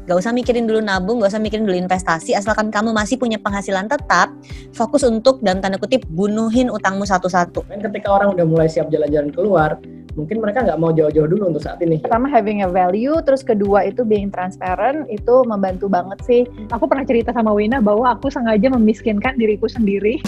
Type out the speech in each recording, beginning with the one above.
Gak usah mikirin dulu nabung, gak usah mikirin dulu investasi, asalkan kamu masih punya penghasilan tetap, fokus untuk dalam tanda kutip bunuhin utangmu satu-satu. Ketika orang udah mulai siap jalan-jalan keluar, mungkin mereka nggak mau jauh-jauh dulu untuk saat ini. Pertama having a value, terus kedua itu being transparent, itu membantu banget sih. Aku pernah cerita sama Wina bahwa aku sengaja memiskinkan diriku sendiri.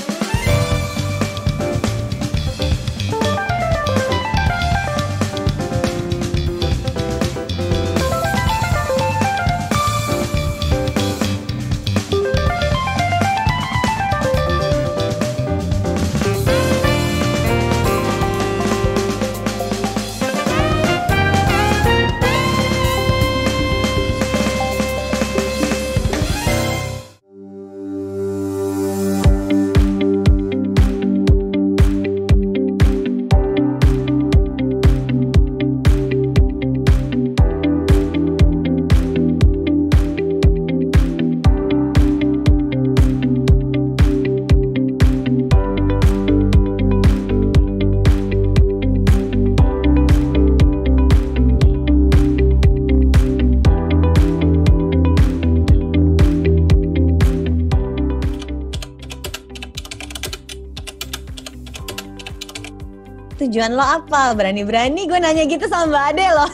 Tujuan lo apa? Berani-berani gue nanya gitu sama Mbak Ade loh.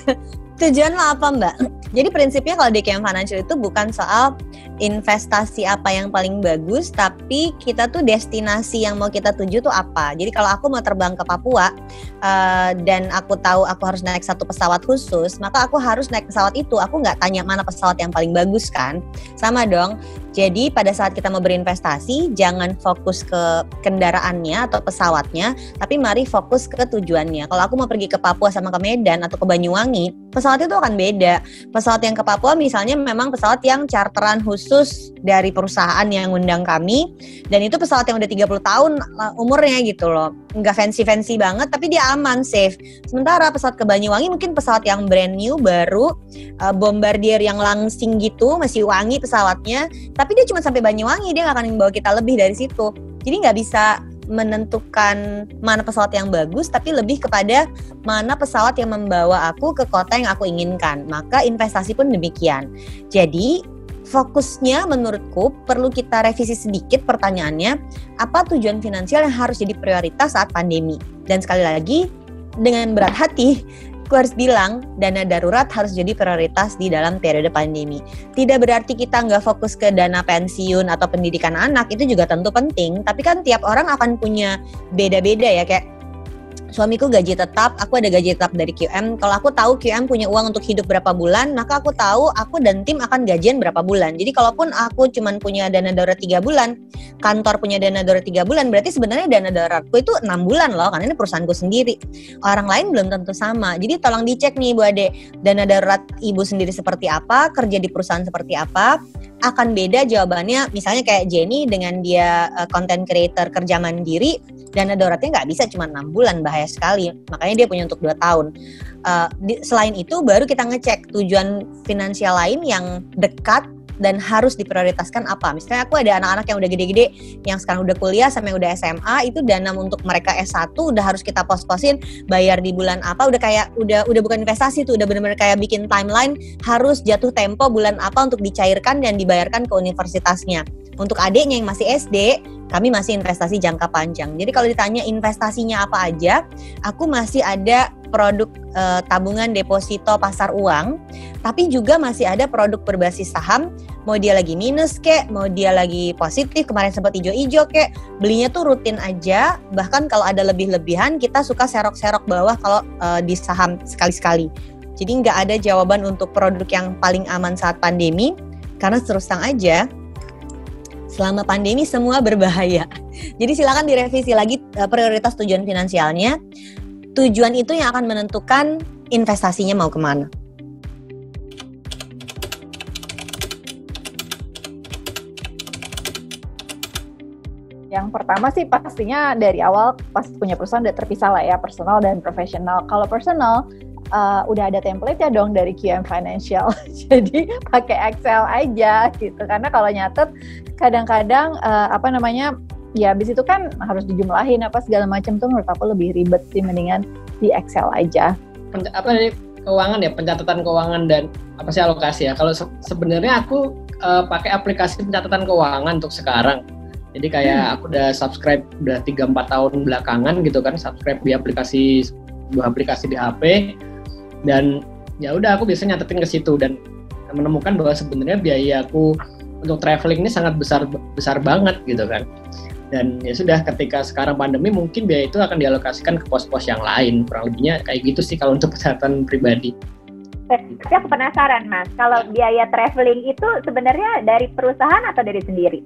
Tujuan lo apa, Mbak? Jadi prinsipnya kalau di QM Financial itu bukan soal investasi apa yang paling bagus, tapi kita tuh destinasi yang mau kita tuju tuh apa. Jadi kalau aku mau terbang ke Papua dan aku tahu aku harus naik satu pesawat khusus, maka aku harus naik pesawat itu. Aku nggak tanya mana pesawat yang paling bagus kan. Sama dong. Jadi pada saat kita mau berinvestasi, jangan fokus ke kendaraannya atau pesawatnya, tapi mari fokus ke tujuannya. Kalau aku mau pergi ke Papua sama ke Medan atau ke Banyuwangi, pesawat itu akan beda. Pesawat yang ke Papua misalnya memang pesawat yang charteran khusus dari perusahaan yang ngundang kami, dan itu pesawat yang udah 30 tahun umurnya gitu loh. Nggak fancy-fancy banget, tapi dia aman, safe. Sementara pesawat ke Banyuwangi mungkin pesawat yang brand new, baru, Bombardier yang langsing gitu, masih wangi pesawatnya, tapi dia cuma sampai Banyuwangi, dia nggak akan membawa kita lebih dari situ. Jadi nggak bisa menentukan mana pesawat yang bagus, tapi lebih kepada mana pesawat yang membawa aku ke kota yang aku inginkan. Maka investasi pun demikian. Jadi fokusnya menurutku perlu kita revisi sedikit pertanyaannya, apa tujuan finansial yang harus jadi prioritas saat pandemi? Dan sekali lagi, dengan berat hati, aku harus bilang dana darurat harus jadi prioritas di dalam periode pandemi. Tidak berarti kita nggak fokus ke dana pensiun atau pendidikan anak, itu juga tentu penting. Tapi kan tiap orang akan punya beda-beda ya, kayak suamiku gaji tetap, aku ada gaji tetap dari QM. Kalau aku tahu QM punya uang untuk hidup berapa bulan, maka aku tahu aku dan tim akan gajian berapa bulan. Jadi kalaupun aku cuma punya dana darurat 3 bulan, kantor punya dana darurat 3 bulan, berarti sebenarnya dana daruratku itu 6 bulan loh, karena ini perusahaanku sendiri. Orang lain belum tentu sama. Jadi tolong dicek nih Bu Ade, dana darurat ibu sendiri seperti apa, kerja di perusahaan seperti apa, akan beda jawabannya. Misalnya kayak Jenny dengan dia content creator kerja mandiri, dana daruratnya nggak bisa cuma 6 bulan, bahaya sekali. Makanya dia punya untuk 2 tahun. Selain itu baru kita ngecek tujuan finansial lain yang dekat dan harus diprioritaskan apa. Misalnya aku ada anak-anak yang udah gede-gede, yang sekarang udah kuliah sama yang udah SMA, itu dana untuk mereka S1 udah harus kita pos-posin, bayar di bulan apa, udah bukan investasi tuh, udah benar-benar kayak bikin timeline, harus jatuh tempo bulan apa untuk dicairkan dan dibayarkan ke universitasnya. Untuk adiknya yang masih SD, kami masih investasi jangka panjang. Jadi kalau ditanya investasinya apa aja, aku masih ada produk tabungan deposito pasar uang, tapi juga masih ada produk berbasis saham, mau dia lagi minus kek, mau dia lagi positif, kemarin sempat ijo-ijo kek, belinya tuh rutin aja, bahkan kalau ada lebih-lebihan kita suka serok-serok bawah kalau di saham sekali-sekali. Jadi nggak ada jawaban untuk produk yang paling aman saat pandemi, karena terus terang aja, selama pandemi semua berbahaya. Jadi silakan direvisi lagi prioritas tujuan finansialnya. Tujuan itu yang akan menentukan investasinya mau kemana. Yang pertama sih pastinya dari awal pas punya perusahaan udah terpisah lah ya, personal dan profesional. Kalau personal, udah ada template ya dong dari QM Financial. Jadi pakai Excel aja gitu. Karena kalau nyatet kadang-kadang ya habis itu kan harus dijumlahin apa segala macam tuh, menurut aku lebih ribet sih, mendingan di Excel aja. keuangan ya, pencatatan keuangan dan apa sih alokasi ya. Kalau sebenarnya aku pakai aplikasi pencatatan keuangan untuk sekarang. Jadi kayak aku udah subscribe udah 3-4 tahun belakangan gitu kan, subscribe di sebuah aplikasi di HP, dan ya udah aku biasanya nyatetin ke situ dan menemukan bahwa sebenarnya biaya aku untuk traveling ini sangat besar banget gitu kan. Dan ya sudah, ketika sekarang pandemi mungkin biaya itu akan dialokasikan ke pos-pos yang lain, kurang lebihnya kayak gitu sih kalau untuk pencatatan pribadi. Tapi aku penasaran Mas, kalau biaya traveling itu sebenarnya dari perusahaan atau dari sendiri?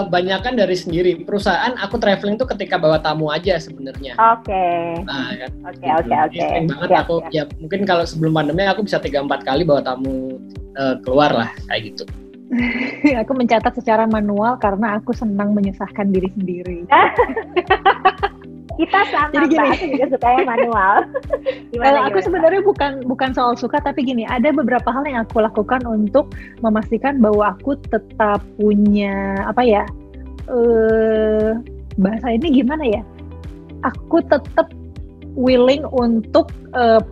Banyakan dari sendiri. Perusahaan aku traveling tuh ketika bawa tamu aja sebenarnya. Oke. Nah, kan. Oke. Sering banget aku ya mungkin kalau sebelum pandemi aku bisa 3-4 kali bawa tamu keluar lah kayak gitu. Aku mencatat secara manual karena aku senang menyusahkan diri sendiri. Kita sama, jadi gini, aku juga sukanya manual. Gimana? Aku sebenarnya bukan soal suka, tapi gini, ada beberapa hal yang aku lakukan untuk memastikan bahwa aku tetap punya bahasa ini gimana ya? Aku tetap willing untuk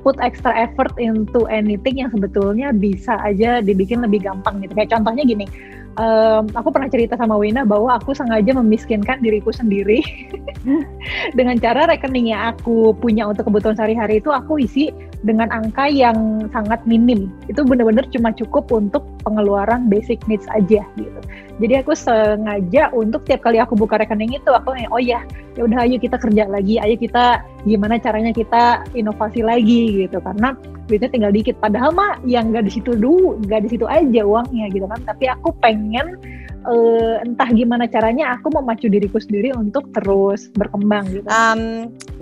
put extra effort into anything yang sebetulnya bisa aja dibikin lebih gampang gitu. Kayak contohnya gini, aku pernah cerita sama Wina bahwa aku sengaja memiskinkan diriku sendiri dengan cara rekeningnya aku punya untuk kebutuhan sehari-hari itu aku isi dengan angka yang sangat minim. Itu benar-benar cuma cukup untuk pengeluaran basic needs aja gitu. Jadi aku sengaja untuk tiap kali aku buka rekening itu aku ya udah ayo kita kerja lagi, ayo kita gimana caranya kita inovasi lagi gitu, karena duitnya tinggal dikit. Padahal mah yang nggak di situ aja uangnya gitu kan. Tapi aku pengen entah gimana caranya aku memacu diriku sendiri untuk terus berkembang gitu.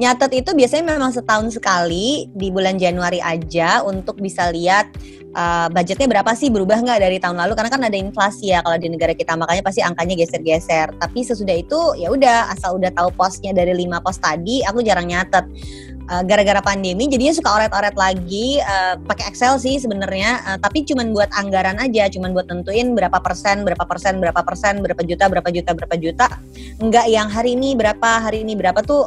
Nyatet itu biasanya memang setahun sekali di bulan Januari aja untuk bisa lihat budgetnya berapa sih, berubah nggak dari tahun lalu, karena kan ada inflasi ya kalau di negara kita, makanya pasti angkanya geser-geser. Tapi sesudah itu ya udah, asal udah tahu posnya dari 5 pos tadi, aku jarang nyatet. Gara-gara pandemi jadinya suka oret-oret lagi, pakai Excel sih sebenarnya, tapi cuman buat anggaran aja, cuman buat tentuin berapa persen, berapa juta, enggak yang hari ini berapa tuh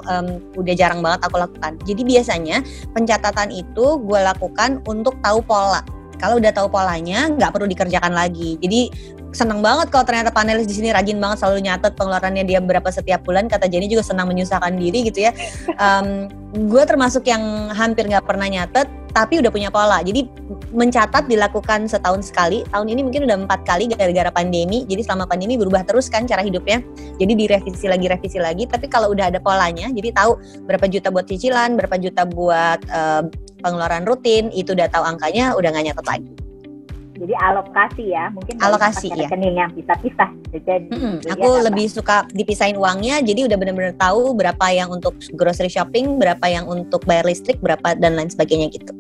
udah jarang banget aku lakukan. Jadi biasanya pencatatan itu gue lakukan untuk tahu pola. Kalau udah tahu polanya, nggak perlu dikerjakan lagi. Jadi senang banget kalau ternyata panelis di sini rajin banget selalu nyatet pengeluarannya dia berapa setiap bulan. Kata Jenny juga senang menyusahkan diri gitu ya. Gue termasuk yang hampir nggak pernah nyatet, tapi udah punya pola. Jadi mencatat dilakukan setahun sekali. Tahun ini mungkin udah 4 kali gara-gara pandemi. Jadi selama pandemi berubah terus kan cara hidupnya. Jadi direvisi lagi. Tapi kalau udah ada polanya, jadi tahu berapa juta buat cicilan, berapa juta buat pengeluaran rutin, itu udah tahu angkanya, udah nggak nyatet lagi. Jadi alokasi ya, mungkin alokasi ya. Rekening yang pisah-pisah. Aku lebih suka dipisahin uangnya, jadi udah benar-benar tahu berapa yang untuk grocery shopping, berapa yang untuk bayar listrik, berapa dan lain sebagainya gitu.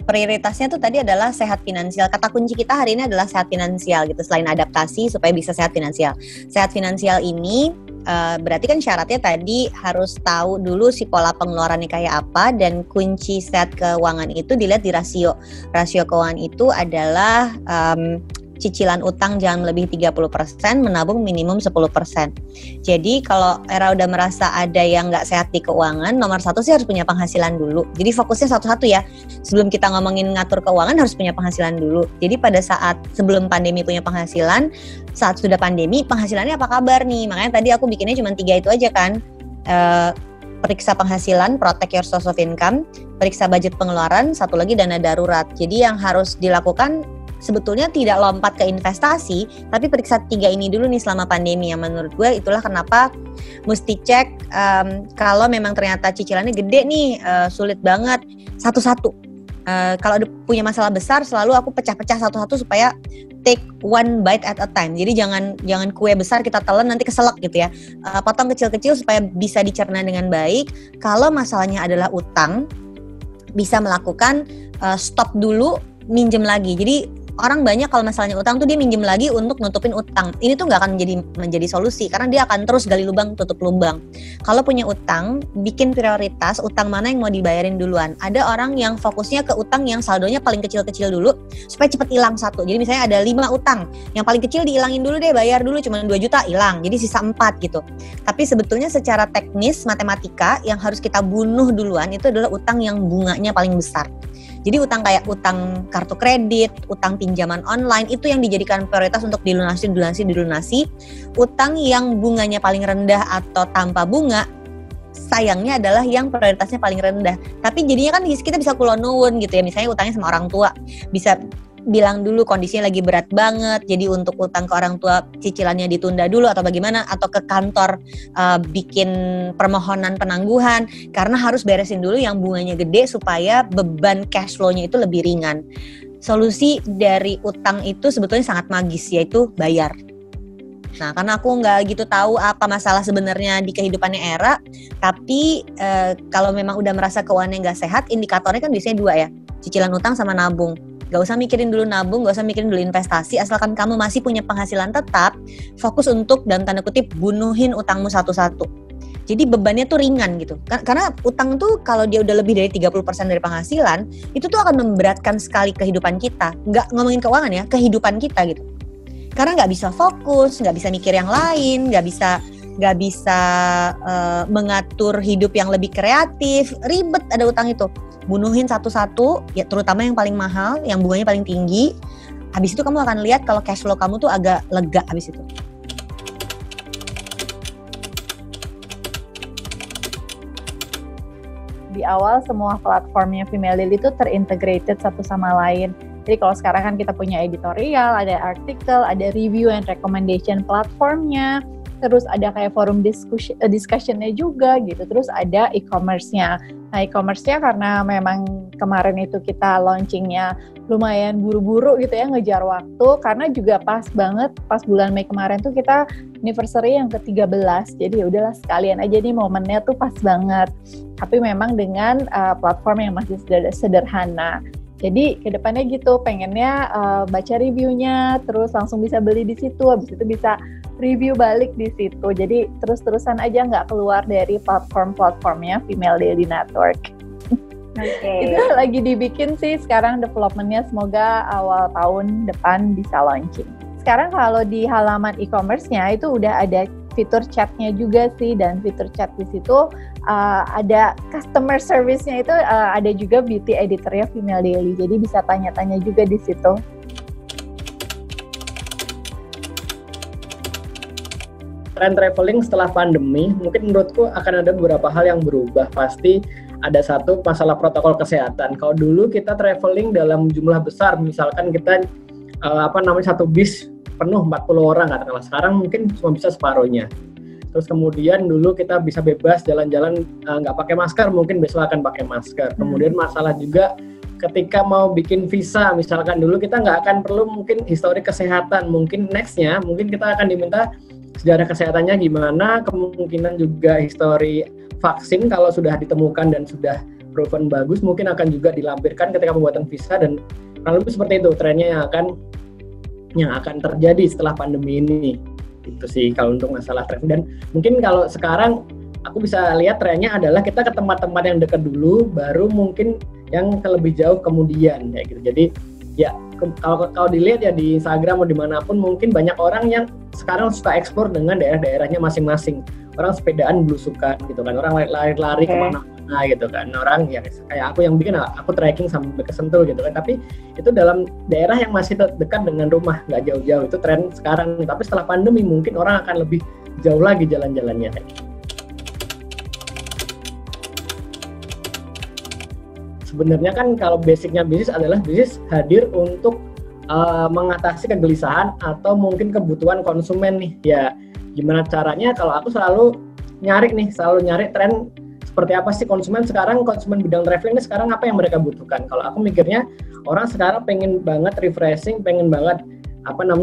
Prioritasnya tuh tadi adalah sehat finansial. Kata kunci kita hari ini adalah sehat finansial gitu. Selain adaptasi supaya bisa sehat finansial. Sehat finansial ini berarti kan syaratnya tadi harus tahu dulu si pola pengeluarannya kayak apa, dan kunci sehat keuangan itu dilihat di rasio. Rasio keuangan itu adalah cicilan utang jangan lebih 30%, menabung minimum 10%. Jadi kalau Era udah merasa ada yang nggak sehat di keuangan, nomor 1 sih harus punya penghasilan dulu. Jadi fokusnya satu-satu ya. Sebelum kita ngomongin ngatur keuangan harus punya penghasilan dulu. Jadi pada saat sebelum pandemi punya penghasilan, saat sudah pandemi penghasilannya apa kabar nih? Makanya tadi aku bikinnya cuma 3 itu aja kan. Periksa penghasilan, protect your source of income, periksa budget pengeluaran, satu lagi dana darurat. Jadi yang harus dilakukan sebetulnya tidak lompat ke investasi, tapi periksa 3 ini dulu nih selama pandemi. Yang menurut gue itulah kenapa mesti cek kalau memang ternyata cicilannya gede nih, sulit banget satu-satu. Kalau punya masalah besar selalu aku pecah-pecah satu-satu supaya take one bite at a time. Jadi jangan kue besar kita telan nanti keselak gitu ya. Potong kecil-kecil supaya bisa dicerna dengan baik. Kalau masalahnya adalah utang, bisa melakukan stop dulu, minjem lagi. Jadi orang banyak kalau masalahnya utang tuh dia minjem lagi untuk nutupin utang. Ini tuh nggak akan menjadi solusi karena dia akan terus gali lubang tutup lubang. Kalau punya utang, bikin prioritas utang mana yang mau dibayarin duluan. Ada orang yang fokusnya ke utang yang saldonya paling kecil-kecil dulu supaya cepet hilang satu. Jadi misalnya ada 5 utang, yang paling kecil dihilangin dulu deh, bayar dulu cuma 2 juta hilang. Jadi sisa 4 gitu. Tapi sebetulnya secara teknis matematika yang harus kita bunuh duluan itu adalah utang yang bunganya paling besar. Jadi utang kayak utang kartu kredit, utang pinjaman online itu yang dijadikan prioritas untuk dilunasi. Utang yang bunganya paling rendah atau tanpa bunga, sayangnya adalah yang prioritasnya paling rendah. Tapi jadinya kan kita bisa kulonun gitu ya, misalnya utangnya sama orang tua, bisa bilang dulu kondisinya lagi berat banget, jadi untuk utang ke orang tua cicilannya ditunda dulu atau bagaimana, atau ke kantor bikin permohonan penangguhan karena harus beresin dulu yang bunganya gede supaya beban cash flow-nya itu lebih ringan. Solusi dari utang itu sebetulnya sangat magis, yaitu bayar. Nah, karena aku nggak gitu tahu apa masalah sebenarnya di kehidupannya Era, tapi kalau memang udah merasa keuangannya nggak sehat, indikatornya kan biasanya 2 ya, cicilan utang sama nabung. Gak usah mikirin dulu nabung, gak usah mikirin dulu investasi, asalkan kamu masih punya penghasilan tetap, fokus untuk dalam tanda kutip bunuhin utangmu satu-satu. Jadi bebannya tuh ringan gitu. Karena utang tuh kalau dia udah lebih dari 30% dari penghasilan, itu tuh akan memberatkan sekali kehidupan kita. Gak ngomongin keuangan ya, kehidupan kita gitu. Karena gak bisa fokus, gak bisa mikir yang lain, gak bisa mengatur hidup yang lebih kreatif, ribet ada utang itu. Bunuhin satu-satu, ya terutama yang paling mahal, yang bunganya paling tinggi. Habis itu kamu akan lihat kalau cash flow kamu tuh agak lega habis itu. Di awal semua platformnya Female Daily itu terintegrated satu sama lain. Jadi kalau sekarang kan kita punya editorial, ada artikel, ada review and recommendation platformnya, terus ada kayak forum discussion-nya juga gitu, terus ada e-commerce-nya. Nah, e-commerce-nya karena memang kemarin itu kita launching-nya lumayan buru-buru gitu ya, ngejar waktu, karena juga pas banget, pas bulan Mei kemarin tuh kita anniversary yang ke-13, jadi ya udahlah sekalian aja nih momennya tuh pas banget. Tapi memang dengan platform yang masih sederhana. Jadi kedepannya gitu, pengennya baca reviewnya, terus langsung bisa beli di situ, habis itu bisa review balik di situ. Jadi terus-terusan aja nggak keluar dari platform-platformnya Female Daily Network. Itu lagi dibikin sih sekarang development-nya, semoga awal tahun depan bisa launching. Sekarang kalau di halaman e-commerce-nya itu udah ada fitur chat-nya juga sih, dan fitur chat di situ ada customer service-nya itu ada juga beauty editor-nya Female Daily. Jadi bisa tanya-tanya juga di situ. Tren traveling setelah pandemi, mungkin menurutku akan ada beberapa hal yang berubah. Pasti ada satu masalah protokol kesehatan. Kalau dulu kita traveling dalam jumlah besar, misalkan kita satu bis penuh 40 orang katakanlah, sekarang mungkin cuma bisa separuhnya. Terus kemudian dulu kita bisa bebas jalan-jalan nggak pakai masker, mungkin besok akan pakai masker. Kemudian masalah juga ketika mau bikin visa, misalkan dulu kita nggak akan perlu mungkin histori kesehatan, mungkin nextnya mungkin kita akan diminta sejarah kesehatannya gimana, kemungkinan juga histori vaksin kalau sudah ditemukan dan sudah proven bagus mungkin akan juga dilampirkan ketika pembuatan visa, dan kurang lebih seperti itu trennya yang akan terjadi setelah pandemi ini. Itu sih kalau untuk masalah tren. Dan mungkin kalau sekarang aku bisa lihat trennya adalah kita ke tempat-tempat yang dekat dulu, baru mungkin yang lebih jauh kemudian kayak gitu. Jadi ya kalau dilihat ya di Instagram atau dimanapun, mungkin banyak orang yang sekarang suka eksplor dengan daerah-daerahnya masing-masing. Orang sepedaan belusukan gitu kan, orang lari-lari kemana-mana gitu kan, orang ya kayak aku yang bikin aku trekking sampai ke Sentul gitu kan, tapi itu dalam daerah yang masih dekat dengan rumah, nggak jauh-jauh. Itu tren sekarang, tapi setelah pandemi mungkin orang akan lebih jauh lagi jalan-jalannya. Sebenarnya kan kalau basicnya bisnis adalah bisnis hadir untuk mengatasi kegelisahan atau mungkin kebutuhan konsumen nih. Ya gimana caranya, kalau aku selalu nyari tren seperti apa sih konsumen sekarang, konsumen bidang traveling ini sekarang apa yang mereka butuhkan. Kalau aku mikirnya orang sekarang pengen banget refreshing, pengen banget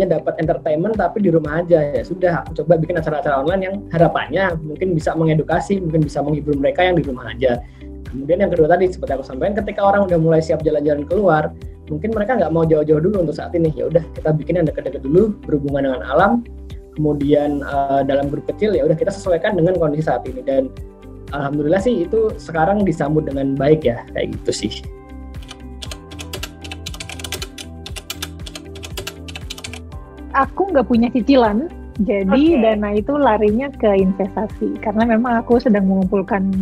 dapat entertainment tapi di rumah aja. Ya sudah, aku coba bikin acara-acara online yang harapannya mungkin bisa mengedukasi, mungkin bisa menghibur mereka yang di rumah aja. Kemudian yang kedua tadi seperti aku sampaikan, ketika orang udah mulai siap jalan-jalan keluar, mungkin mereka nggak mau jauh-jauh dulu untuk saat ini. Ya udah kita bikin yang dekat-dekat dulu, berhubungan dengan alam. Kemudian dalam grup kecil ya udah kita sesuaikan dengan kondisi saat ini, dan alhamdulillah sih itu sekarang disambut dengan baik ya, kayak gitu sih. Aku nggak punya cicilan, jadi dana itu larinya ke investasi karena memang aku sedang mengumpulkan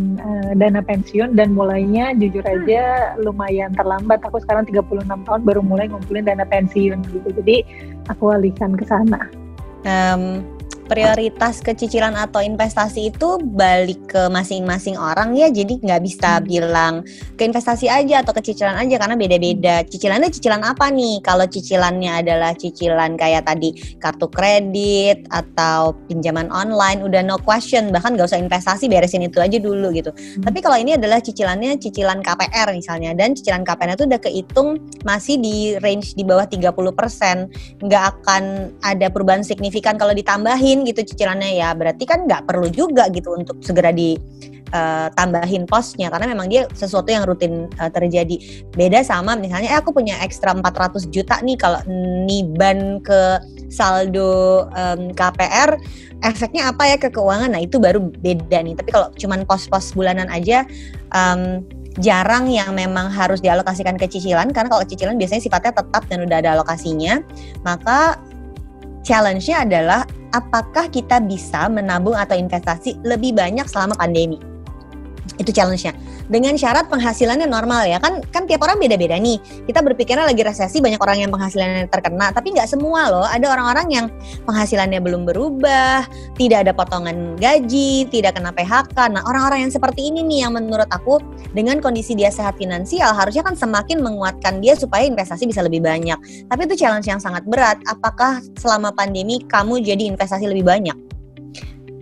dana pensiun dan mulainya jujur aja lumayan terlambat. Aku sekarang 36 tahun baru mulai ngumpulin dana pensiun gitu, jadi aku alihkan ke sana. Prioritas ke cicilan atau investasi itu balik ke masing-masing orang ya, jadi nggak bisa bilang ke investasi aja atau ke cicilan aja karena beda-beda. Cicilannya cicilan apa nih? Kalau cicilannya adalah cicilan kayak tadi kartu kredit atau pinjaman online, udah no question, bahkan nggak usah investasi, beresin itu aja dulu gitu. Tapi kalau ini adalah cicilannya cicilan KPR misalnya, dan cicilan KPR itu udah kehitung masih di range di bawah 30%, nggak akan ada perubahan signifikan kalau ditambahin gitu cicilannya ya, berarti kan nggak perlu juga gitu untuk segera ditambahin posnya karena memang dia sesuatu yang rutin terjadi. Beda sama misalnya aku punya ekstra 400 juta nih, kalau niban ke saldo KPR efeknya apa ya ke keuangan, nah itu baru beda nih. Tapi kalau cuman pos-pos bulanan aja jarang yang memang harus dialokasikan ke cicilan, karena kalau cicilan biasanya sifatnya tetap dan udah ada alokasinya. Maka challenge-nya adalah apakah kita bisa menabung atau investasi lebih banyak selama pandemi. Itu challenge-nya. Dengan syarat penghasilannya normal ya. Kan tiap orang beda-beda nih. Kita berpikirnya lagi resesi, banyak orang yang penghasilannya terkena, tapi nggak semua loh. Ada orang-orang yang penghasilannya belum berubah, tidak ada potongan gaji, tidak kena PHK. Nah, orang-orang yang seperti ini nih yang menurut aku dengan kondisi dia sehat finansial harusnya kan semakin menguatkan dia supaya investasi bisa lebih banyak. Tapi itu challenge yang sangat berat. Apakah selama pandemi kamu jadi investasi lebih banyak?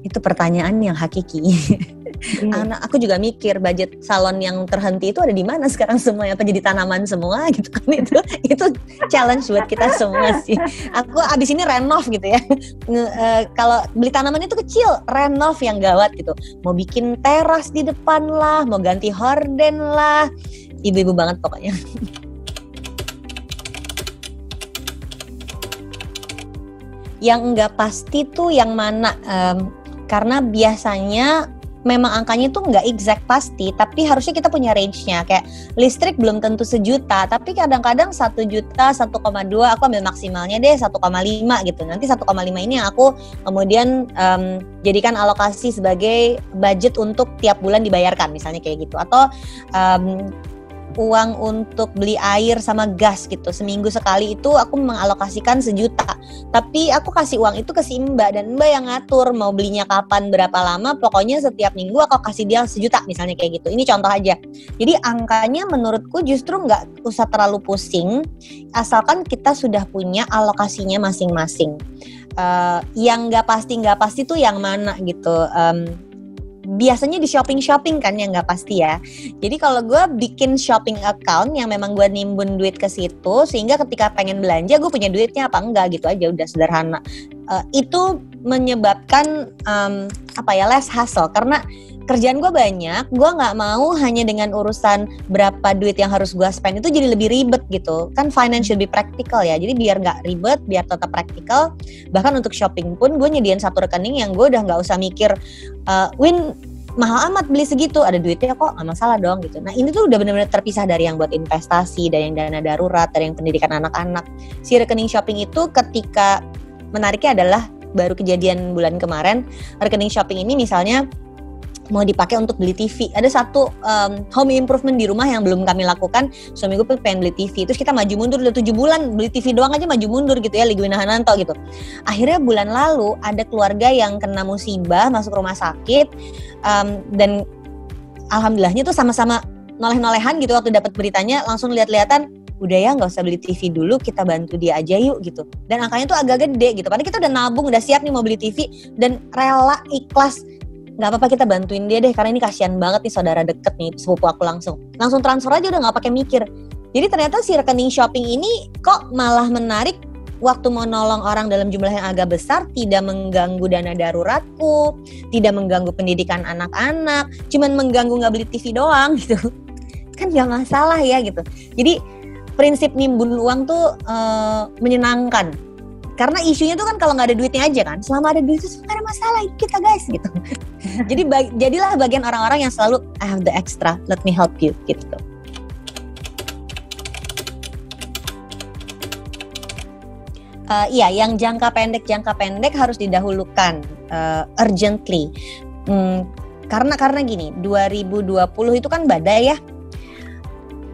Itu pertanyaan yang hakiki. Aku juga mikir budget salon yang terhenti itu ada di mana sekarang semuanya, apa jadi tanaman semua gitu kan. Itu challenge buat kita semua sih. Aku abis ini renov gitu ya. Kalau beli tanaman itu kecil, renov yang gawat gitu. Mau bikin teras di depan lah, mau ganti horden lah. Ibu-ibu banget pokoknya. Yang enggak pasti tuh yang mana, karena biasanya memang angkanya tuh nggak exact pasti, tapi harusnya kita punya range-nya. Kayak listrik belum tentu 1 juta, tapi kadang-kadang 1 juta, 1,2, aku ambil maksimalnya deh 1,5 gitu. Nanti 1,5 ini yang aku kemudian jadikan alokasi sebagai budget untuk tiap bulan dibayarkan, misalnya kayak gitu. Atau uang untuk beli air sama gas gitu, seminggu sekali itu aku mengalokasikan 1 juta. Tapi aku kasih uang itu ke si Mbak, dan Mbak yang ngatur mau belinya kapan, berapa lama, pokoknya setiap minggu aku kasih dia 1 juta misalnya kayak gitu. Ini contoh aja. Jadi angkanya menurutku justru nggak usah terlalu pusing, asalkan kita sudah punya alokasinya masing-masing. Yang nggak pasti tuh yang mana gitu. Biasanya di shopping kan yang nggak pasti ya. Jadi kalau gue bikin shopping account yang memang gue nimbun duit ke situ, sehingga ketika pengen belanja gue punya duitnya apa enggak gitu aja, udah sederhana. Itu menyebabkan less hassle, karena kerjaan gue banyak, gue nggak mau hanya dengan urusan berapa duit yang harus gue spend itu jadi lebih ribet gitu. Kan finance should be practical ya, jadi biar nggak ribet, biar tetap practical. Bahkan untuk shopping pun gue nyediain satu rekening yang gue udah nggak usah mikir, Win mahal amat beli segitu, ada duitnya kok, nggak masalah dong gitu. Nah ini tuh udah benar-benar terpisah dari yang buat investasi, dari yang dana darurat, dari yang pendidikan anak-anak. Si rekening shopping itu ketika menariknya adalah baru kejadian bulan kemarin, rekening shopping ini misalnya mau dipakai untuk beli TV. Ada satu home improvement di rumah yang belum kami lakukan. Suami gue pengen beli TV, terus kita maju mundur udah 7 bulan beli TV doang aja maju mundur gitu ya, Ligwina Hananto gitu. Akhirnya bulan lalu ada keluarga yang kena musibah masuk rumah sakit, dan alhamdulillahnya tuh sama-sama noleh-nolehan gitu waktu dapat beritanya, langsung lihat-lihatan, udah ya nggak usah beli TV dulu, kita bantu dia aja yuk gitu. Dan angkanya tuh agak gede gitu, padahal kita udah nabung, udah siap nih mau beli TV dan rela ikhlas, nggak apa-apa kita bantuin dia deh karena ini kasihan banget nih, saudara deket nih, sepupu aku, langsung transfer aja, udah nggak pakai mikir. Jadi ternyata si rekening shopping ini kok malah menarik waktu mau nolong orang dalam jumlah yang agak besar, tidak mengganggu dana daruratku, tidak mengganggu pendidikan anak-anak, cuman mengganggu nggak beli TV doang gitu. Kan nggak masalah ya gitu. Jadi prinsip nimbun uang tuh menyenangkan. Karena isunya tuh kan kalau nggak ada duitnya aja kan, selama ada duit itu nggak ada masalah kita guys gitu. Jadi jadilah bagian orang-orang yang selalu I have the extra, let me help you gitu. Iya, yang jangka pendek harus didahulukan urgently. Karena gini, 2020 itu kan badai ya.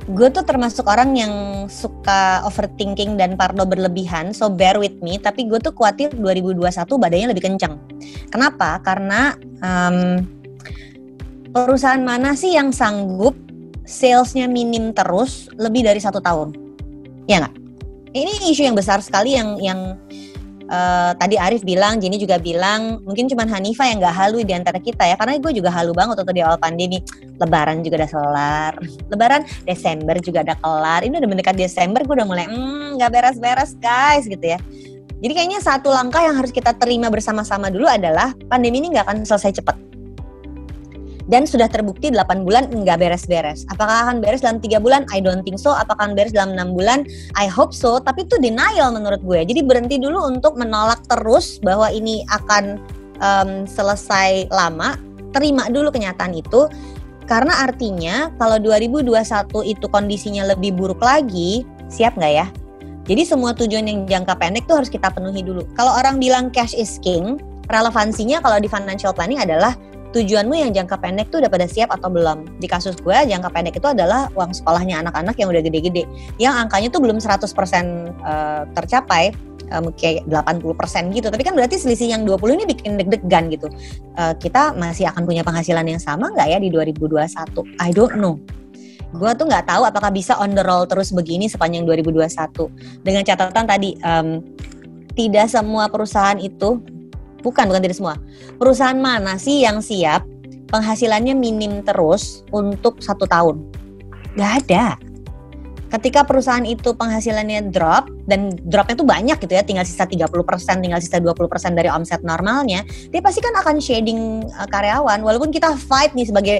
Gue tuh termasuk orang yang suka overthinking dan parno berlebihan, so bear with me. Tapi gue tuh khawatir 2021 badainya lebih kencang. Kenapa? Karena perusahaan mana sih yang sanggup salesnya minim terus lebih dari 1 tahun? Ya nggak? Ini isu yang besar sekali yang tadi Arif bilang, Jenny juga bilang, mungkin cuma Hanifah yang gak halu di antara kita ya, karena gue juga halu banget waktu di awal pandemi. Lebaran juga udah kelar, Lebaran Desember juga udah kelar, ini udah mendekat Desember gue udah mulai gak beres-beres guys gitu ya. Jadi kayaknya satu langkah yang harus kita terima bersama-sama dulu adalah pandemi ini gak akan selesai cepat. Dan sudah terbukti 8 bulan nggak beres-beres. Apakah akan beres dalam 3 bulan? I don't think so. Apakah akan beres dalam 6 bulan? I hope so. Tapi itu denial menurut gue. Jadi berhenti dulu untuk menolak terus bahwa ini akan selesai lama. Terima dulu kenyataan itu. Karena artinya kalau 2021 itu kondisinya lebih buruk lagi, siap nggak ya? Jadi semua tujuan yang jangka pendek tuh harus kita penuhi dulu. Kalau orang bilang cash is king, relevansinya kalau di financial planning adalah tujuanmu yang jangka pendek tuh udah pada siap atau belum. Di kasus gue, jangka pendek itu adalah uang sekolahnya anak-anak yang udah gede-gede. Yang angkanya tuh belum 100% tercapai, kayak 80% gitu. Tapi kan berarti selisih yang 20 ini bikin deg-degan gitu. Kita masih akan punya penghasilan yang sama nggak ya di 2021? I don't know. Gue tuh nggak tahu apakah bisa on the roll terus begini sepanjang 2021. Dengan catatan tadi, tidak semua perusahaan itu, bukan tidak semua. Perusahaan mana sih yang siap penghasilannya minim terus untuk 1 tahun? Gak ada. Ketika perusahaan itu penghasilannya drop, dan dropnya tuh banyak gitu ya, tinggal sisa 30%, tinggal sisa 20% dari omset normalnya, dia pasti kan akan shading karyawan. Walaupun kita fight nih sebagai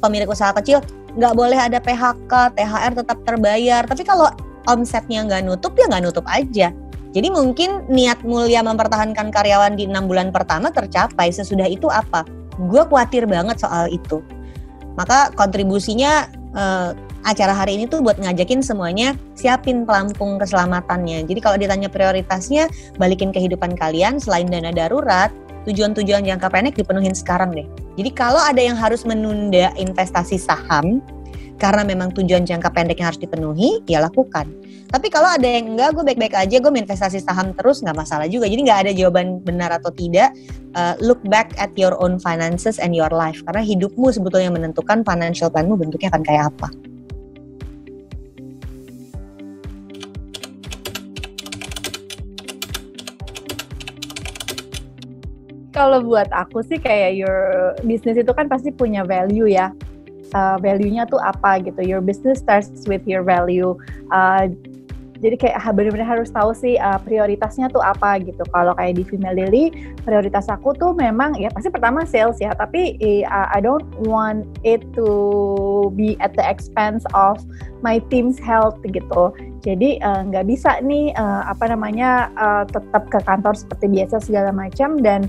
pemilik usaha kecil, gak boleh ada PHK, THR tetap terbayar. Tapi kalau omsetnya gak nutup, ya gak nutup aja. Jadi mungkin niat mulia mempertahankan karyawan di 6 bulan pertama tercapai, sesudah itu apa? Gue khawatir banget soal itu. Maka kontribusinya acara hari ini tuh buat ngajakin semuanya siapin pelampung keselamatannya. Jadi kalau ditanya prioritasnya, balikin kehidupan kalian selain dana darurat, tujuan-tujuan jangka pendek dipenuhin sekarang deh. Jadi kalau ada yang harus menunda investasi saham, karena memang tujuan jangka pendeknya harus dipenuhi, ya lakukan. Tapi kalau ada yang enggak, gue baik-baik aja, gue investasi saham terus, nggak masalah juga. Jadi nggak ada jawaban benar atau tidak. Look back at your own finances and your life. Karena hidupmu sebetulnya menentukan financial planmu bentuknya akan kayak apa. Kalau buat aku sih kayak your business itu kan pasti punya value ya. Value-nya tuh apa gitu. Your business starts with your value. Jadi kayak benar-benar harus tahu sih prioritasnya tuh apa gitu. Kalau kayak di Female Daily, prioritas aku tuh memang ya pasti pertama sales ya. Tapi I don't want it to be at the expense of my team's health gitu. Jadi nggak bisa nih tetap ke kantor seperti biasa segala macam dan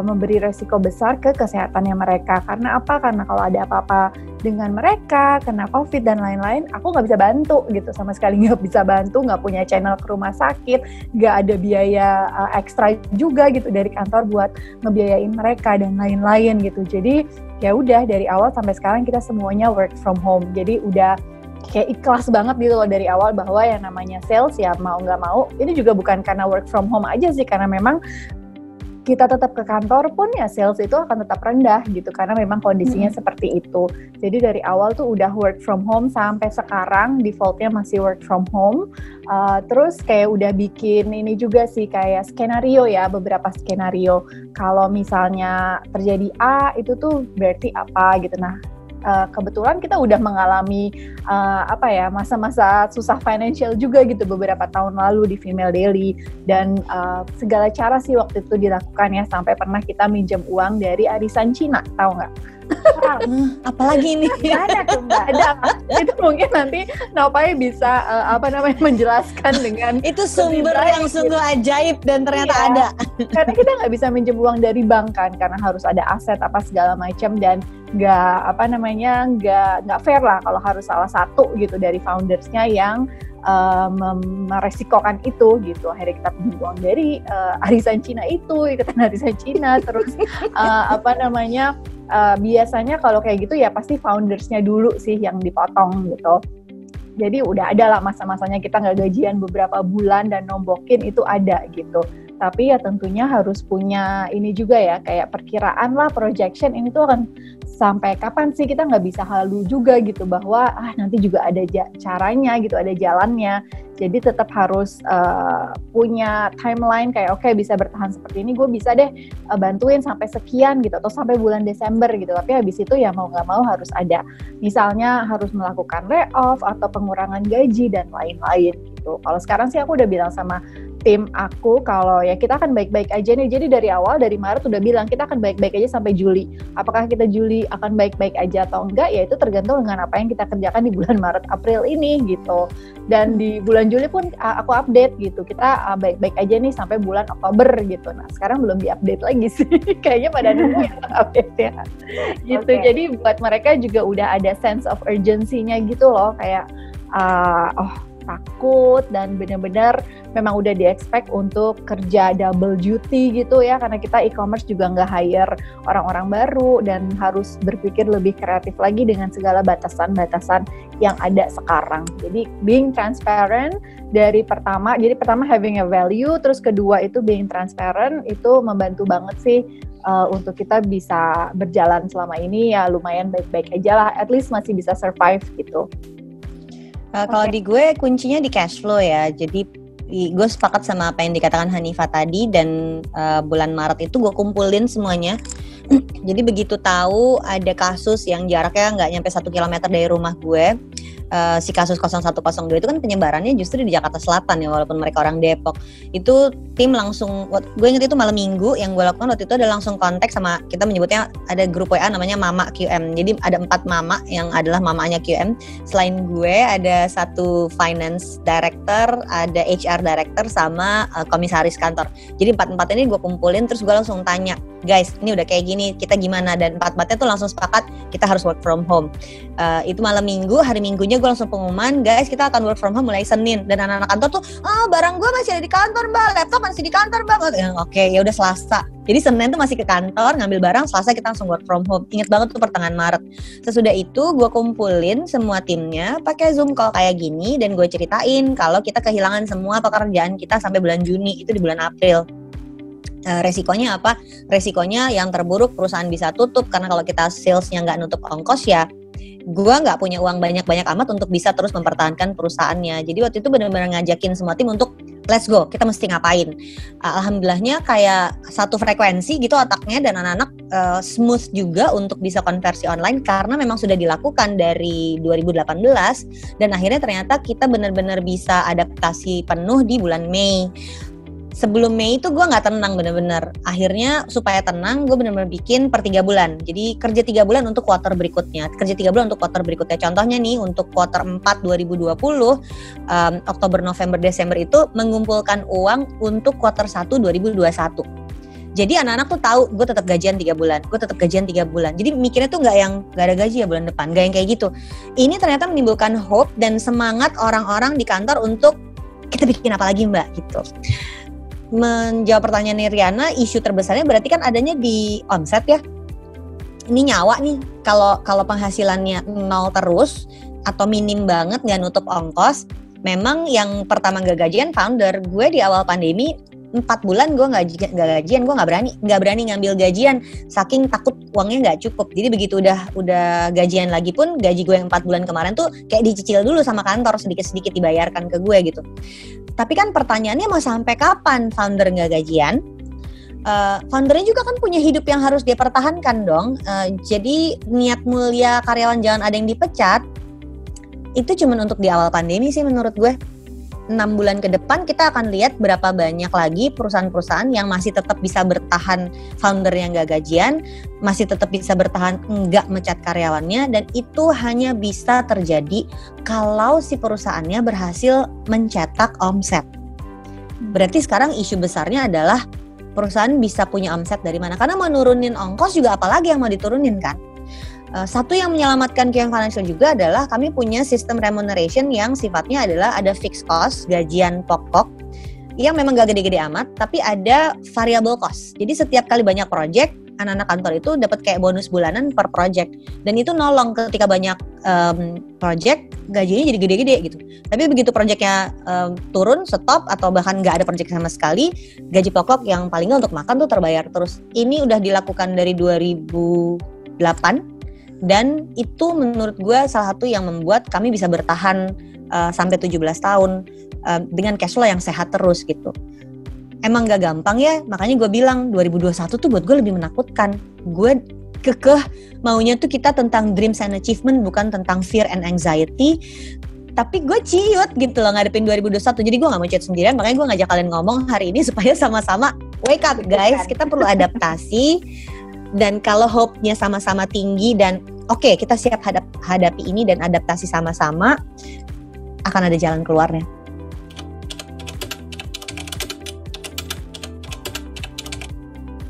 memberi resiko besar ke kesehatannya mereka. Karena apa? Karena kalau ada apa-apa dengan mereka, kena COVID dan lain-lain, aku nggak bisa bantu gitu, sama sekali nggak bisa bantu, nggak punya channel ke rumah sakit, nggak ada biaya ekstra juga gitu dari kantor buat ngebiayain mereka dan lain-lain gitu. Jadi ya udah dari awal sampai sekarang kita semuanya work from home. Jadi udah kayak ikhlas banget gitu loh dari awal bahwa yang namanya sales ya mau nggak mau, ini juga bukan karena work from home aja sih, karena memang kita tetap ke kantor pun ya sales itu akan tetap rendah gitu karena memang kondisinya seperti itu. Jadi dari awal tuh udah work from home sampai sekarang defaultnya masih work from home. Terus kayak udah bikin ini juga sih kayak skenario ya, beberapa skenario. Kalau misalnya terjadi A itu tuh berarti apa gitu. Nah kebetulan kita udah mengalami masa-masa susah financial juga gitu beberapa tahun lalu di Female Daily, dan segala cara sih waktu itu dilakukan ya, sampai pernah kita minjem uang dari arisan Cina, tahu nggak? Apalagi ini? Gimana tuh Mbak? Ada, itu mungkin nanti Nopai bisa menjelaskan dengan Itu sumber lebih baik, yang sungguh ajaib dan ternyata Iya. ada. Karena kita nggak bisa minjem uang dari bank kan, karena harus ada aset apa segala macam, dan nggak fair lah kalau harus salah satu gitu dari foundersnya yang meresikokan itu gitu. Akhirnya kita pinjam uang dari arisan Cina itu, ikutan arisan Cina, terus biasanya kalau kayak gitu ya pasti foundersnya dulu sih yang dipotong gitu. Jadi udah ada lah masa-masanya kita nggak gajian beberapa bulan dan nombokin, itu ada gitu. Tapi ya tentunya harus punya ini juga ya, kayak perkiraan lah, projection ini tuh akan sampai kapan sih, kita nggak bisa halu juga gitu bahwa nanti juga ada caranya gitu, ada jalannya. Jadi tetap harus punya timeline kayak oke, bisa bertahan seperti ini, gue bisa deh bantuin sampai sekian gitu, atau sampai bulan Desember gitu. Tapi habis itu ya mau nggak mau harus ada, misalnya harus melakukan layoff atau pengurangan gaji dan lain-lain gitu. Kalau sekarang sih aku udah bilang sama tim aku kalau ya kita akan baik-baik aja nih. Jadi dari awal, dari Maret udah bilang kita akan baik-baik aja sampai Juli. Apakah kita Juli akan baik-baik aja atau enggak, ya itu tergantung dengan apa yang kita kerjakan di bulan Maret April ini gitu. Dan di bulan Juli pun aku update gitu, kita baik-baik aja nih sampai bulan Oktober gitu. Nah sekarang belum diupdate lagi sih, kayaknya pada nunggu yang update ya gitu. Okay. Jadi buat mereka juga udah ada sense of urgency-nya gitu loh, kayak takut dan benar-benar memang udah di-expect untuk kerja double duty gitu ya, karena kita e-commerce juga nggak hire orang-orang baru dan harus berpikir lebih kreatif lagi dengan segala batasan-batasan yang ada sekarang. Jadi being transparent dari pertama, jadi pertama having a value, terus kedua itu being transparent, itu membantu banget sih untuk kita bisa berjalan selama ini ya lumayan baik-baik aja lah, at least masih bisa survive gitu. Kalau di gue kuncinya di cash flow ya. Jadi gue sepakat sama apa yang dikatakan Hanifa tadi, dan bulan Maret itu gue kumpulin semuanya. Jadi begitu tahu ada kasus yang jaraknya nggak nyampe 1 kilometer dari rumah gue, si kasus 0102 itu kan penyebarannya justru di Jakarta Selatan ya, walaupun mereka orang Depok. Itu tim langsung, gue inget itu malam Minggu, yang gue lakukan waktu itu ada langsung kontak sama, kita menyebutnya ada grup WA namanya Mama QM. Jadi ada 4 mama yang adalah mamanya QM. Selain gue ada 1 finance director, ada HR director, sama komisaris kantor. Jadi 4 ini gue kumpulin, terus gue langsung tanya, guys ini udah kayak gini, kita gimana? Dan 4-4nya tuh langsung sepakat kita harus work from home. Itu malam Minggu, hari Minggunya gue langsung pengumuman, guys kita akan work from home mulai Senin. Dan anak-anak kantor tuh, barang gue masih ada di kantor mbak, laptop masih di kantor mbak. Oke, ya udah Selasa. Jadi Senin tuh masih ke kantor ngambil barang, Selasa kita langsung work from home. Ingat banget tuh pertengahan Maret. Sesudah itu gue kumpulin semua timnya pakai Zoom call kayak gini, dan gue ceritain kalau kita kehilangan semua pekerjaan kita sampai bulan Juni, itu di bulan April. Resikonya apa? Resikonya yang terburuk perusahaan bisa tutup, karena kalau kita salesnya nggak nutup ongkos ya gue nggak punya uang banyak-banyak amat untuk bisa terus mempertahankan perusahaannya. Jadi waktu itu benar-benar ngajakin semua tim untuk let's go, kita mesti ngapain. Alhamdulillahnya kayak satu frekuensi gitu otaknya, dan anak-anak smooth juga untuk bisa konversi online karena memang sudah dilakukan dari 2018, dan akhirnya ternyata kita benar-benar bisa adaptasi penuh di bulan Mei. Sebelum Mei itu gue gak tenang bener-bener. Akhirnya supaya tenang gue bener-bener bikin per 3 bulan. Jadi kerja 3 bulan untuk quarter berikutnya. Contohnya nih untuk quarter 4 2020, Oktober, November, Desember itu mengumpulkan uang untuk quarter 1 2021. Jadi anak-anak tuh tahu gue tetap gajian 3 bulan. Jadi mikirnya tuh gak ada gaji ya bulan depan. Gak yang kayak gitu. Ini ternyata menimbulkan hope dan semangat orang-orang di kantor untuk kita bikin apa lagi mbak gitu. Menjawab pertanyaan Riana, isu terbesarnya berarti kan adanya di omset ya. Ini nyawa nih, kalau penghasilannya 0 terus atau minim banget nggak nutup ongkos, memang yang pertama nggak gajian founder. Gue di awal pandemi 4 bulan gue nggak gajian, gue nggak berani ngambil gajian, saking takut uangnya nggak cukup. Jadi begitu udah gajian lagi pun, gaji gue yang 4 bulan kemarin tuh kayak dicicil dulu sama kantor, sedikit-sedikit dibayarkan ke gue gitu. Tapi kan pertanyaannya mau sampai kapan founder nggak gajian? Foundernya juga kan punya hidup yang harus dia pertahankan dong. Jadi niat mulia karyawan jangan ada yang dipecat, itu cuma untuk di awal pandemi sih menurut gue. 6 bulan ke depan kita akan lihat berapa banyak lagi perusahaan-perusahaan yang masih tetap bisa bertahan founder yang gak gajian, masih tetap bisa bertahan enggak mecat karyawannya, dan itu hanya bisa terjadi kalau si perusahaannya berhasil mencetak omset. Berarti sekarang isu besarnya adalah perusahaan bisa punya omset dari mana, karena mau nurunin ongkos juga apalagi yang mau diturunin kan. Satu yang menyelamatkan QM Financial juga adalah kami punya sistem remuneration yang sifatnya adalah ada fixed cost, gajian pokok yang memang gak gede-gede amat, tapi ada variable cost. Jadi setiap kali banyak project, anak-anak kantor itu dapat kayak bonus bulanan per project, dan itu nolong ketika banyak project, gajinya jadi gede-gede gitu. Tapi begitu projectnya turun, stop, atau bahkan gak ada project sama sekali, gaji pokok yang paling nggak untuk makan tuh terbayar terus. Ini udah dilakukan dari 2008, dan itu menurut gue salah satu yang membuat kami bisa bertahan sampai 17 tahun dengan cash flow yang sehat terus gitu. Emang gak gampang ya, makanya gue bilang 2021 tuh buat gue lebih menakutkan. Gue kekeh maunya tuh kita tentang dreams and achievement, bukan tentang fear and anxiety. Tapi gue ciut gitu loh ngadepin 2021, jadi gue gak mau ciut sendirian, makanya gue ngajak kalian ngomong hari ini supaya sama-sama wake up guys, kita perlu adaptasi. Dan kalau hope-nya sama-sama tinggi dan oke, kita siap hadapi ini dan adaptasi sama-sama, akan ada jalan keluarnya.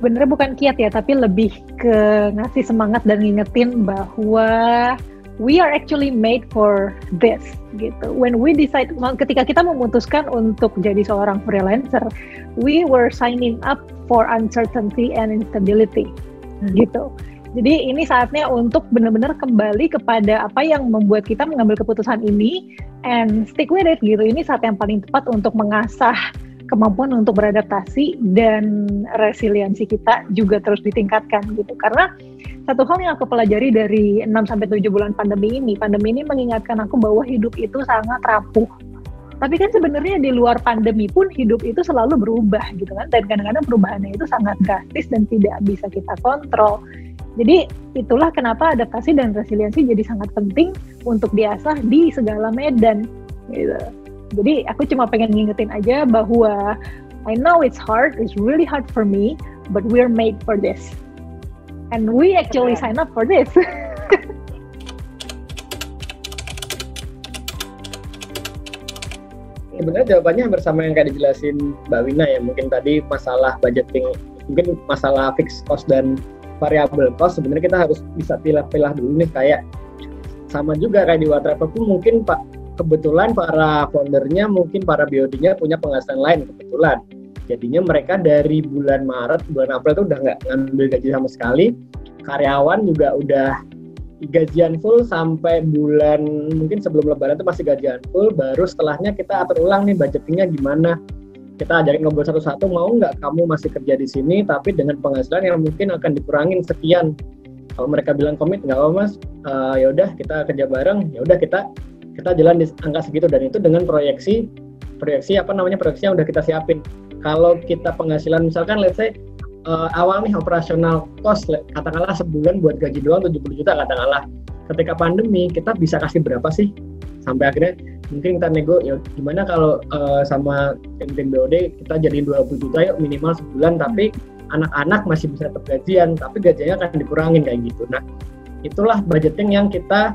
Sebenarnya bukan kiat ya, tapi lebih ke ngasih semangat dan ngingetin bahwa we are actually made for this gitu. When we decide, ketika kita memutuskan untuk jadi seorang freelancer, we were signing up for uncertainty and instability gitu. Jadi ini saatnya untuk benar-benar kembali kepada apa yang membuat kita mengambil keputusan ini and stick with it gitu. Ini saat yang paling tepat untuk mengasah kemampuan untuk beradaptasi dan resiliensi kita juga terus ditingkatkan gitu. Karena satu hal yang aku pelajari dari 6-7 bulan pandemi ini mengingatkan aku bahwa hidup itu sangat rapuh. Tapi kan sebenarnya di luar pandemi pun hidup itu selalu berubah gitu kan. Dan kadang-kadang perubahannya itu sangat drastis dan tidak bisa kita kontrol. Jadi itulah kenapa adaptasi dan resiliensi jadi sangat penting untuk diasah di segala medan gitu. Jadi aku cuma pengen ngingetin aja bahwa I know it's hard, it's really hard for me, but we're made for this. And we actually sign up for this. Sebenarnya jawabannya bersama yang kayak dijelasin Mbak Wina ya, mungkin tadi masalah budgeting, mungkin masalah fixed cost dan variable cost, sebenarnya kita harus bisa pilah-pilah dulu nih, kayak sama juga kayak di Watravel pun mungkin kebetulan para foundernya, mungkin para BOD-nya punya penghasilan lain kebetulan. Jadinya mereka dari bulan Maret, bulan April itu udah nggak ngambil gaji sama sekali, karyawan juga udah gajian full sampai bulan mungkin sebelum lebaran itu masih gajian full, baru setelahnya kita atur ulang nih budgetingnya gimana. Kita ajarin ngobrol satu-satu, mau nggak kamu masih kerja di sini tapi dengan penghasilan yang mungkin akan dikurangin sekian. Kalau mereka bilang komit, nggak apa mas, ya udah kita kerja bareng, ya udah kita jalan di angka segitu, dan itu dengan proyeksi yang udah kita siapin. Kalau kita penghasilan misalkan let's say awal nih operasional cost katakanlah sebulan buat gaji doang 70 juta katakanlah. Ketika pandemi kita bisa kasih berapa sih? Sampai akhirnya mungkin kita nego, ya gimana kalau sama tim BOD kita jadiin 20 juta yuk minimal sebulan, tapi anak-anak masih bisa tetap gajian, tapi gajinya akan dikurangin kayak gitu. Nah, itulah budgeting yang kita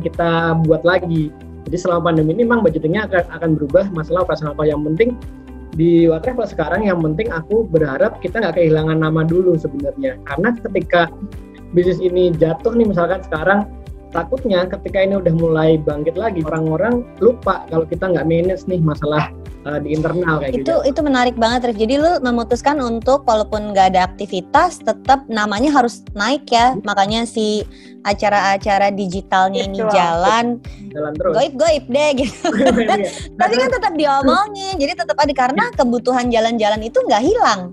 kita buat lagi. Jadi selama pandemi ini memang budgetingnya akan berubah, masalah operasional cost. Yang penting di Watravel sekarang yang penting aku berharap kita nggak kehilangan nama dulu sebenarnya, karena ketika bisnis ini jatuh nih misalkan sekarang, takutnya ketika ini udah mulai bangkit lagi, orang-orang lupa kalau kita nggak manage nih masalah di internal kayak gitu. Itu menarik banget, Rif. Jadi lu memutuskan untuk walaupun nggak ada aktivitas, tetap namanya harus naik ya. Makanya si acara-acara digitalnya ini jalan terus. Goib-goib deh gitu. Tapi kan tetap diomongin, jadi tetap ada, karena kebutuhan jalan-jalan itu nggak hilang,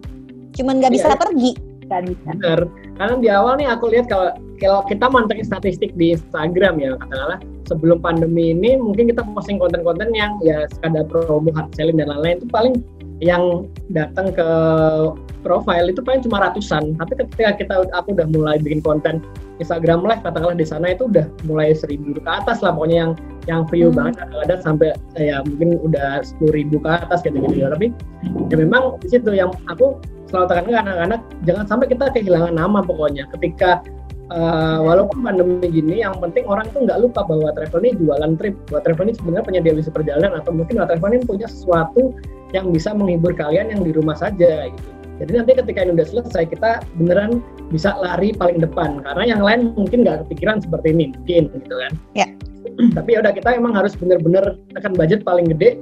cuman nggak bisa pergi. Bener, karena di awal nih aku lihat kalau kita mantengin statistik di Instagram ya, katakanlah sebelum pandemi ini mungkin kita posting konten-konten yang ya sekadar promo, hard selling dan lain-lain, itu paling yang datang ke profile itu paling cuma ratusan. Tapi ketika aku udah mulai bikin konten Instagram Live, katakanlah di sana itu udah mulai 1.000 ke atas lah, pokoknya yang view banget, ada sampai ya mungkin udah 10.000 ke atas gitu-gitu. Tapi ya memang di situ yang aku selalu tekankan ke anak-anak, jangan sampai kita kehilangan nama pokoknya. Ketika walaupun pandemi gini, yang penting orang tuh nggak lupa bahwa travel ini jualan trip, bahwa travel ini sebenarnya penyedia wisata perjalanan, atau mungkin bahwa travel ini punya sesuatu yang bisa menghibur kalian yang di rumah saja gitu. Jadi nanti ketika ini udah selesai, kita beneran bisa lari paling depan, karena yang lain mungkin nggak kepikiran seperti ini mungkin gitu kan. Ya. Tapi ya udah, kita emang harus bener-bener tekan budget paling gede,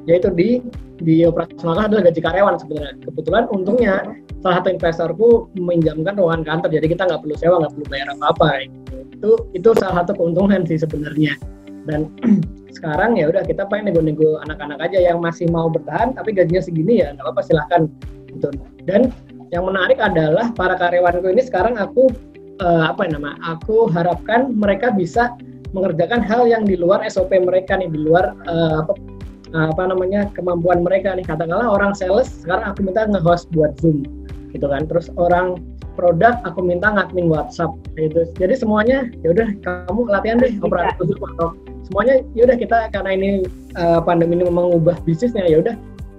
yaitu di operasional adalah gaji karyawan sebenarnya. Kebetulan untungnya salah satu investorku meminjamkan ruangan kantor, jadi kita nggak perlu sewa, nggak perlu bayar apa-apa gitu. Itu salah satu keuntungan sih sebenarnya. Dan sekarang ya udah, kita pengen nego-nego anak-anak aja yang masih mau bertahan tapi gajinya segini, ya nggak apa-apa, silahkan gitu. Dan yang menarik adalah para karyawanku ini sekarang aku aku harapkan mereka bisa mengerjakan hal yang di luar SOP mereka nih, di luar kemampuan mereka nih. Katakanlah orang sales, sekarang aku minta nge-host buat Zoom gitu kan. Terus orang produk aku minta ngadmin WhatsApp gitu. Jadi semuanya ya udah, kamu latihan deh operator Zoom atau semuanya. Ya udah, kita karena ini pandemi ini mengubah bisnisnya, ya udah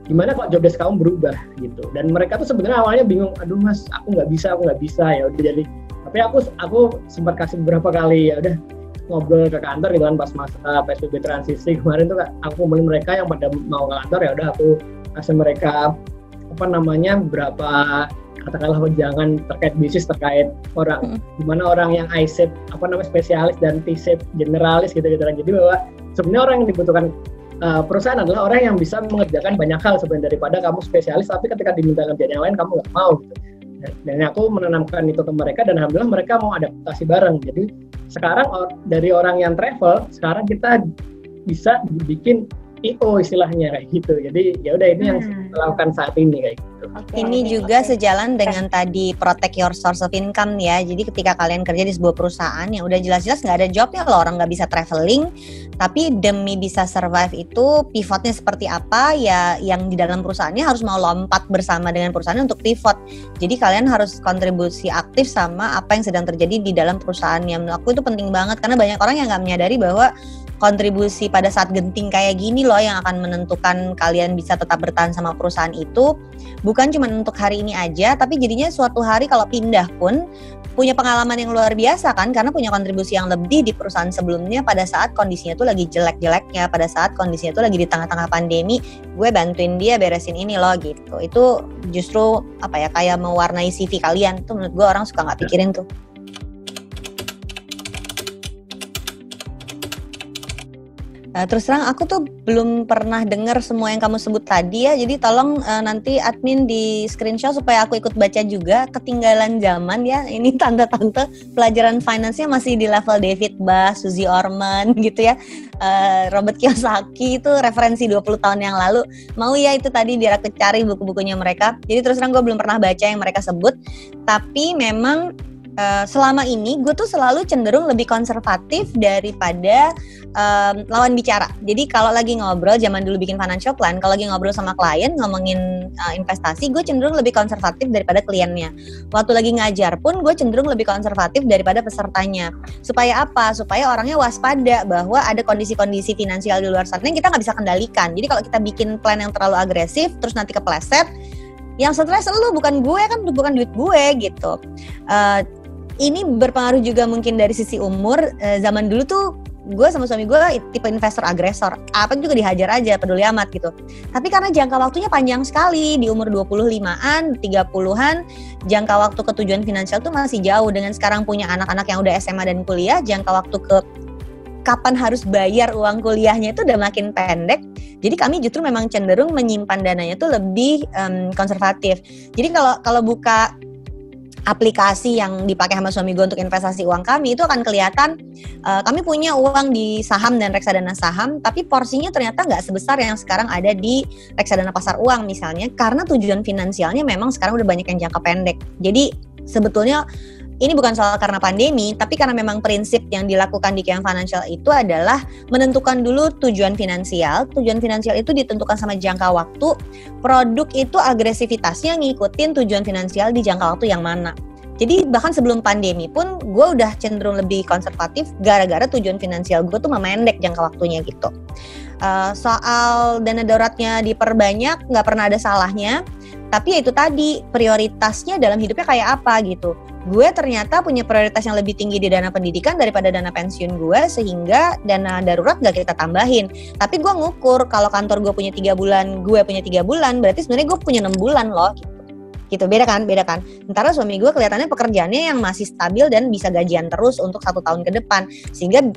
gimana kalau job desk kamu berubah gitu. Dan mereka tuh sebenarnya awalnya bingung, aduh mas, aku nggak bisa, ya udah. Jadi tapi aku sempat kasih beberapa kali, ya udah ngobrol ke kantor gitu kan, pas masa PSBB transisi kemarin tuh aku ngumpulin mereka yang pada mau ke kantor, ya udah aku kasih mereka berapa katakanlah wejangan terkait bisnis, terkait orang gimana orang yang I-shape spesialis dan T-shape generalis gitu. Jadi bahwa sebenarnya orang yang dibutuhkan perusahaan adalah orang yang bisa mengerjakan banyak hal sebenarnya, daripada kamu spesialis tapi ketika diminta kerjaan yang lain kamu nggak mau gitu. Dan aku menanamkan itu ke mereka, dan alhamdulillah mereka mau adaptasi bareng. Jadi sekarang dari orang yang travel, sekarang kita bisa bikin IO istilahnya kayak gitu. Jadi ya udah, ini yang kita lakukan saat ini kayak gitu. Ini juga sejalan dengan tadi protect your source of income ya. Jadi ketika kalian kerja di sebuah perusahaan yang udah jelas-jelas nggak ada jobnya loh, orang nggak bisa traveling, tapi demi bisa survive itu pivotnya seperti apa ya, yang di dalam perusahaannya harus mau lompat bersama dengan perusahaannya untuk pivot. Jadi kalian harus kontribusi aktif sama apa yang sedang terjadi di dalam perusahaannya. Menurut aku itu penting banget, karena banyak orang yang nggak menyadari bahwa kontribusi pada saat genting kayak gini loh yang akan menentukan kalian bisa tetap bertahan sama perusahaan itu. Bukan cuma untuk hari ini aja, tapi jadinya suatu hari kalau pindah pun punya pengalaman yang luar biasa kan, karena punya kontribusi yang lebih di perusahaan sebelumnya pada saat kondisinya tuh lagi jelek-jeleknya, pada saat kondisinya tuh lagi di tengah-tengah pandemi, gue bantuin dia beresin ini loh gitu. Itu justru kayak mewarnai CV kalian tuh. Menurut gue orang suka nggak pikirin tuh. Terus terang aku tuh belum pernah dengar semua yang kamu sebut tadi ya. Jadi tolong nanti admin di screenshot supaya aku ikut baca juga. Ketinggalan zaman ya. Ini tante-tante pelajaran finance-nya masih di level David Bass, Suzy Orman gitu ya. Robert Kiyosaki itu referensi 20 tahun yang lalu. Mau ya itu tadi biar aku cari buku-bukunya mereka. Jadi terus terang gue belum pernah baca yang mereka sebut. Tapi memang selama ini gue tuh selalu cenderung lebih konservatif daripada lawan bicara. Jadi kalau lagi ngobrol, zaman dulu bikin financial plan, kalau lagi ngobrol sama klien ngomongin investasi, gue cenderung lebih konservatif daripada kliennya. Waktu lagi ngajar pun gue cenderung lebih konservatif daripada pesertanya. Supaya apa? Supaya orangnya waspada bahwa ada kondisi-kondisi finansial di luar sana yang kita nggak bisa kendalikan. Jadi kalau kita bikin plan yang terlalu agresif, terus nanti kepleset, yang stres lu, bukan gue kan, bukan duit gue gitu. Ini berpengaruh juga mungkin dari sisi umur. Zaman dulu tuh gue sama suami gue tipe investor agresor, apa juga dihajar aja, peduli amat gitu. Tapi karena jangka waktunya panjang sekali, di umur 25-an, 30-an, jangka waktu ke tujuan finansial tuh masih jauh. Dengan sekarang punya anak-anak yang udah SMA dan kuliah, jangka waktu ke kapan harus bayar uang kuliahnya itu udah makin pendek. Jadi kami justru memang cenderung menyimpan dananya tuh lebih konservatif. Jadi kalau buka aplikasi yang dipakai sama suami gue untuk investasi uang kami, itu akan kelihatan kami punya uang di saham dan reksadana saham, tapi porsinya ternyata nggak sebesar yang sekarang ada di reksadana pasar uang misalnya, karena tujuan finansialnya memang sekarang udah banyak yang jangka pendek. Jadi sebetulnya ini bukan soal karena pandemi, tapi karena memang prinsip yang dilakukan di QM Financial itu adalah menentukan dulu tujuan finansial. Tujuan finansial itu ditentukan sama jangka waktu. Produk itu agresivitasnya ngikutin tujuan finansial di jangka waktu yang mana. Jadi bahkan sebelum pandemi pun gue udah cenderung lebih konservatif gara-gara tujuan finansial gue tuh memendek jangka waktunya gitu. Soal dana daruratnya diperbanyak nggak pernah ada salahnya. Tapi ya itu tadi, prioritasnya dalam hidupnya kayak apa gitu. Gue ternyata punya prioritas yang lebih tinggi di dana pendidikan daripada dana pensiun gue, sehingga dana darurat gak kita tambahin. Tapi gue ngukur, kalau kantor gue punya 3 bulan, gue punya 3 bulan, berarti sebenarnya gue punya 6 bulan loh. Gitu, beda kan? Sementara suami gue kelihatannya pekerjaannya yang masih stabil dan bisa gajian terus untuk 1 tahun ke depan, sehingga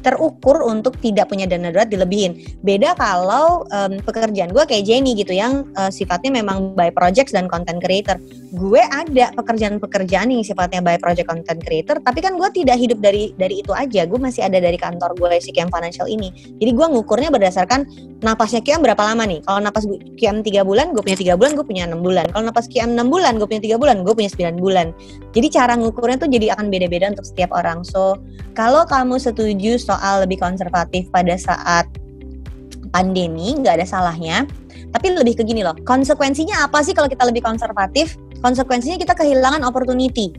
terukur untuk tidak punya dana darurat dilebihin. Beda kalau pekerjaan gue kayak Jenny gitu yang sifatnya memang by projects dan content creator. Gue ada pekerjaan-pekerjaan yang sifatnya by project content creator, tapi kan gue tidak hidup dari itu aja. Gue masih ada dari kantor gue si QM Financial ini. Jadi gue ngukurnya berdasarkan napasnya QM berapa lama nih. Kalau napas QM 3 bulan, gue punya 3 bulan, gue punya 6 bulan. Kalau napas QM 6 bulan, gue punya 3 bulan, gue punya 9 bulan. Jadi cara ngukurnya tuh jadi akan beda-beda untuk setiap orang. So, kalau kamu setuju soal lebih konservatif pada saat pandemi, nggak ada salahnya. Tapi lebih ke gini loh, konsekuensinya apa sih kalau kita lebih konservatif? Konsekuensinya kita kehilangan opportunity.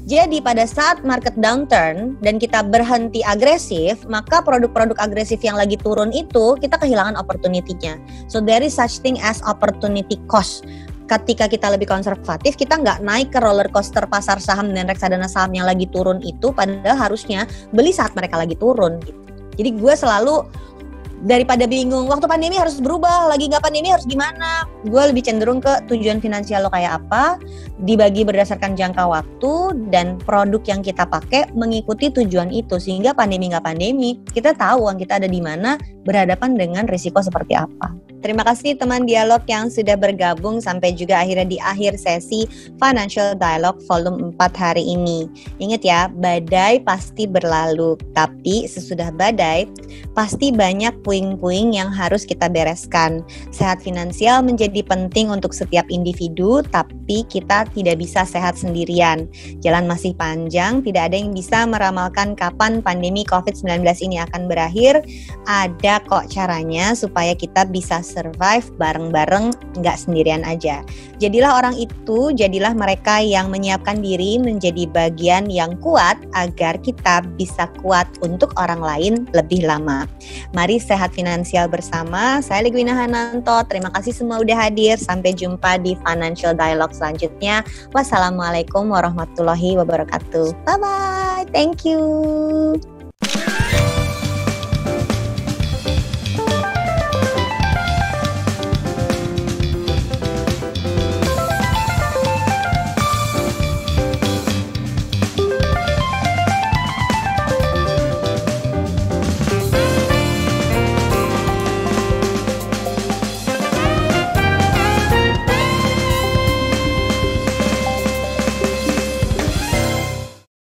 Jadi pada saat market downturn dan kita berhenti agresif, maka produk-produk agresif yang lagi turun itu kita kehilangan opportunity-nya. So there is such thing as opportunity cost. Ketika kita lebih konservatif, kita nggak naik ke roller coaster pasar saham dan reksadana saham yang lagi turun itu, padahal harusnya beli saat mereka lagi turun gitu. Jadi gue selalu daripada bingung waktu pandemi harus berubah, lagi nggak pandemi harus gimana, gue lebih cenderung ke tujuan finansial lo kayak apa, dibagi berdasarkan jangka waktu, dan produk yang kita pakai mengikuti tujuan itu, sehingga pandemi nggak pandemi kita tahu uang kita ada di mana, berhadapan dengan risiko seperti apa. Terima kasih teman dialog yang sudah bergabung sampai juga akhirnya di akhir sesi Financial Dialogue volume 4 hari ini. Ingat ya, badai pasti berlalu, tapi sesudah badai pasti banyak puing-puing yang harus kita bereskan. Sehat finansial menjadi penting untuk setiap individu, tapi kita tidak bisa sehat sendirian. Jalan masih panjang, tidak ada yang bisa meramalkan kapan pandemi COVID-19 ini akan berakhir. Ada kok caranya supaya kita bisa survive bareng-bareng, nggak sendirian aja. Jadilah orang itu, jadilah mereka yang menyiapkan diri menjadi bagian yang kuat agar kita bisa kuat untuk orang lain lebih lama. Mari sehat finansial bersama. Saya Ligwina Hananto. Terima kasih semua udah hadir. Sampai jumpa di Financial Dialogue selanjutnya. Wassalamualaikum warahmatullahi wabarakatuh. Bye-bye. Thank you.